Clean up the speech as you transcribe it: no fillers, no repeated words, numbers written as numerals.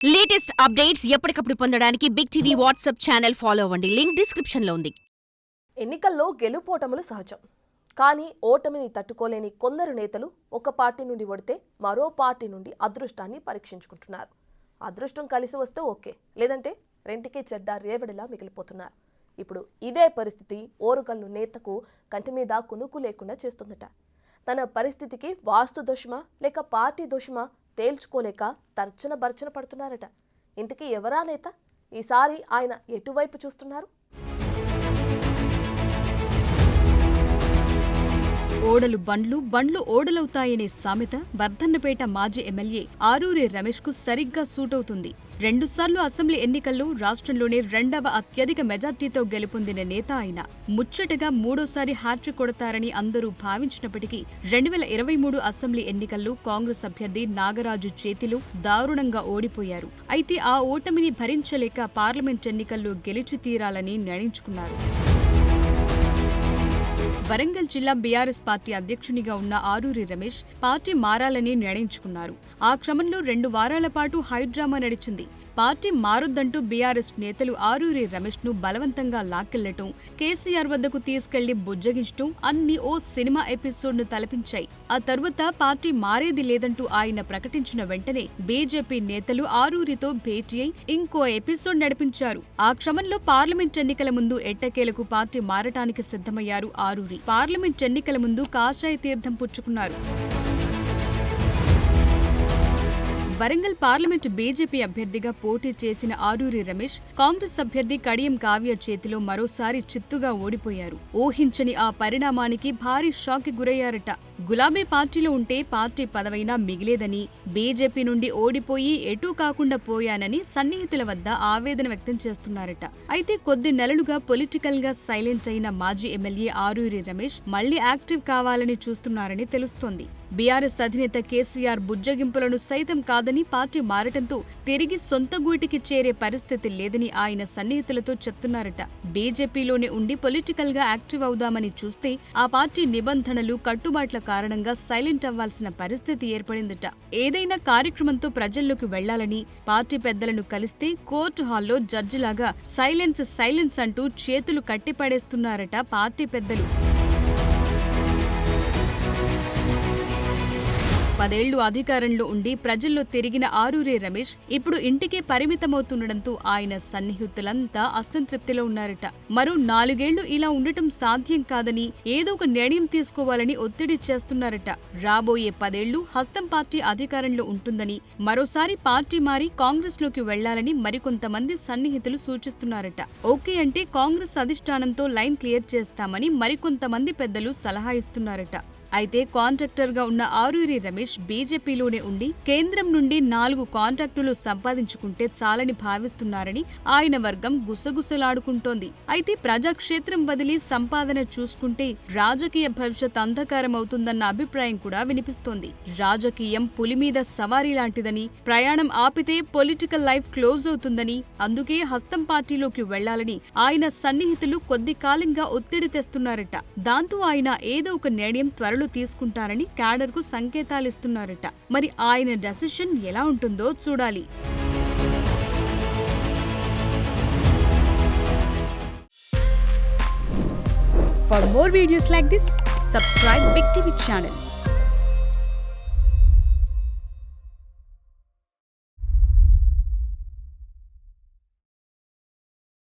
Latest updates ఎప్పటికప్పుడు పొందడానికి big TV WhatsApp channel follow అవ్వండి. లింక్ డిస్క్రిప్షన్ లో ఉంది. ఎన్నికల్లో గెలుపోటములు సహజం. కానీ ఓటమిని తట్టుకోలేని కొందరు నేతలు ఒక పార్టీ నుండి ఓడితే మరో పార్టీ నుండి అదృష్టాన్ని పరీక్షించుకుంటున్నారు. అదృష్టం కలిసి వస్తే ఓకే, లేదంటే రెంటికే చెడ్డ రేవడిలా మిగిలిపోతున్నారు. ఇప్పుడు ఇదే పరిస్థితి ఓరుగల్లు నేతకు కంటి మీద కునుకు లేకుండా చేస్తుందట. తన పరిస్థితికి వాస్తు దోషమా లేక పార్టీ దోషమా తేల్చుకోలేక తర్చన భర్చన పడుతున్నారట. ఇంతకీ ఎవరా నేత? ఈసారి ఆయన ఎటువైపు చూస్తున్నారు? ఓడలు బండ్లు, బండ్లు ఓడలవుతాయనే సామెత వర్ధన్నపేట మాజీ ఎమ్మెల్యే ఆరూరి రమేష్ కు సరిగ్గా సూటవుతుంది. 2 సార్లు అసెంబ్లీ ఎన్నికల్లో రాష్ట్రంలోనే 2వ అత్యధిక మెజార్టీతో గెలుపొందిన నేత ఆయన. ముచ్చటగా 3వసారి హ్యాట్రిక్ కొడతారని అందరూ భావించినప్పటికీ 2023 అసెంబ్లీ ఎన్నికల్లో కాంగ్రెస్ అభ్యర్థి నాగరాజు చేతిలో దారుణంగా ఓడిపోయారు. అయితే ఆ ఓటమిని భరించలేక పార్లమెంట్ ఎన్నికల్లో గెలిచి తీరాలని నిర్ణయించుకున్నారు. వరంగల్ జిల్లా బీఆర్ఎస్ పార్టీ అధ్యక్షునిగా ఉన్న ఆరూరి రమేష్ పార్టీ మారాలని నిర్ణయించుకున్నారు. ఆ క్రమంలో 2 వారాల పాటు హైడ్రామా నడిచింది. పార్టీ మారొద్దంటూ బీఆర్ఎస్ నేతలు ఆరూరి రమేష్ ను బలవంతంగా లాక్కెళ్లటం, కేసీఆర్ వద్దకు తీసుకెళ్లి బుజ్జగించటం అన్ని ఓ సినిమా ఎపిసోడ్ ను తలపించాయి. ఆ తర్వాత పార్టీ మారేది లేదంటూ ఆయన ప్రకటించిన వెంటనే బీజేపీ నేతలు ఆరూరితో భేటీ అయి ఇంకో ఎపిసోడ్ నడిపించారు. ఆ క్రమంలో పార్లమెంట్ ఎన్నికల ముందు ఎట్టకేలకు పార్టీ మారటానికి సిద్ధమయ్యారు ఆరూరి. పార్లమెంట్ ఎన్నికల ముందు కాషాయ తీర్థం పుచ్చుకున్నారు. వరంగల్ పార్లమెంట్ బీజేపీ అభ్యర్థిగా పోటీ చేసిన ఆరూరి రమేష్ కాంగ్రెస్ అభ్యర్థి కడియం కావ్య చేతిలో మరోసారి చిత్తుగా ఓడిపోయారు. ఊహించని ఆ పరిణామానికి భారీ షాక్కి గురయ్యారట. గులాబీ పార్టీలో ఉంటే పార్టీ పదవైనా మిగిలేదని, బీజేపీ నుండి ఓడిపోయి ఎటూ కాకుండా పోయానని సన్నిహితుల వద్ద ఆవేదన వ్యక్తం చేస్తున్నారట. అయితే కొద్ది నెలలుగా పొలిటికల్ గా సైలెంట్ అయిన మాజీ ఎమ్మెల్యే ఆరూరి రమేష్ మళ్లీ యాక్టివ్ కావాలని చూస్తున్నారని తెలుస్తోంది. బీఆర్ఎస్ అధినేత కేసీఆర్ బుజ్జగింపులను సైతం కాదని పార్టీ మారటంతో తిరిగి సొంత గూటికి చేరే పరిస్థితి లేదని ఆయన సన్నిహితులతో చెప్తున్నారట. బీజేపీలోనే ఉండి పొలిటికల్ గా యాక్టివ్ అవుదామని చూస్తే ఆ పార్టీ నిబంధనలు, కట్టుబాట్ల కారణంగా సైలెంట్ అవ్వాల్సిన పరిస్థితి ఏర్పడిందట. ఏదైనా కార్యక్రమంతో ప్రజల్లోకి వెళ్లాలని పార్టీ పెద్దలను కలిస్తే కోర్టు హాల్లో జడ్జిలాగా సైలెన్స్ అంటూ చేతులు కట్టిపడేస్తున్నారట పార్టీ పెద్దలు. 10 ఏళ్లు అధికారంలో ఉండి ప్రజల్లో తిరిగిన ఆరూరి రమేష్ ఇప్పుడు ఇంటికే పరిమితమవుతుండటంతో ఆయన సన్నిహితులంతా అసంతృప్తిలో ఉన్నారట. మరో 4 ఏళ్లు ఇలా ఉండటం సాధ్యం కాదని ఏదో ఒక నిర్ణయం తీసుకోవాలని ఒత్తిడి చేస్తున్నారట. రాబోయే 10 ఏళ్లు హస్తం పార్టీ అధికారంలో ఉంటుందని, మరోసారి పార్టీ మారి కాంగ్రెస్ లోకి వెళ్లాలని మరికొంతమంది సన్నిహితులు సూచిస్తున్నారట. ఓకే అంటే కాంగ్రెస్ అధిష్టానంతో లైన్ క్లియర్ చేస్తామని మరికొంతమంది పెద్దలు సలహా ఇస్తున్నారట. అయితే కాంట్రాక్టర్గా ఉన్న ఆరూరి రమేష్ బీజేపీలోనే ఉండి కేంద్రం నుండి 4 కాంట్రాక్టులు సంపాదించుకుంటే చాలని భావిస్తున్నారని ఆయన వర్గం గుసగుసలాడుకుంటోంది. అయితే ప్రజాక్షేత్రం వదిలి సంపాదన చూసుకుంటే రాజకీయ భవిష్యత్ అంధకారం అవుతుందన్న అభిప్రాయం కూడా వినిపిస్తోంది. రాజకీయం పులిమీద సవారీ లాంటిదని, ప్రయాణం ఆపితే పొలిటికల్ లైఫ్ క్లోజ్ అవుతుందని, అందుకే హస్తం పార్టీలోకి వెళ్లాలని ఆయన సన్నిహితులు కొద్ది కాలంగా ఒత్తిడి తెస్తున్నారట. దాంతో ఆయన ఏదో ఒక నిర్ణయం త్వరలో తీసుకుంటారని క్యాడర్ కు సంకేతాలిస్తున్నారట. మరి ఆయన డెసిషన్ ఎలా ఉంటుందో చూడాలి. For more videos like this, subscribe Big TV channel.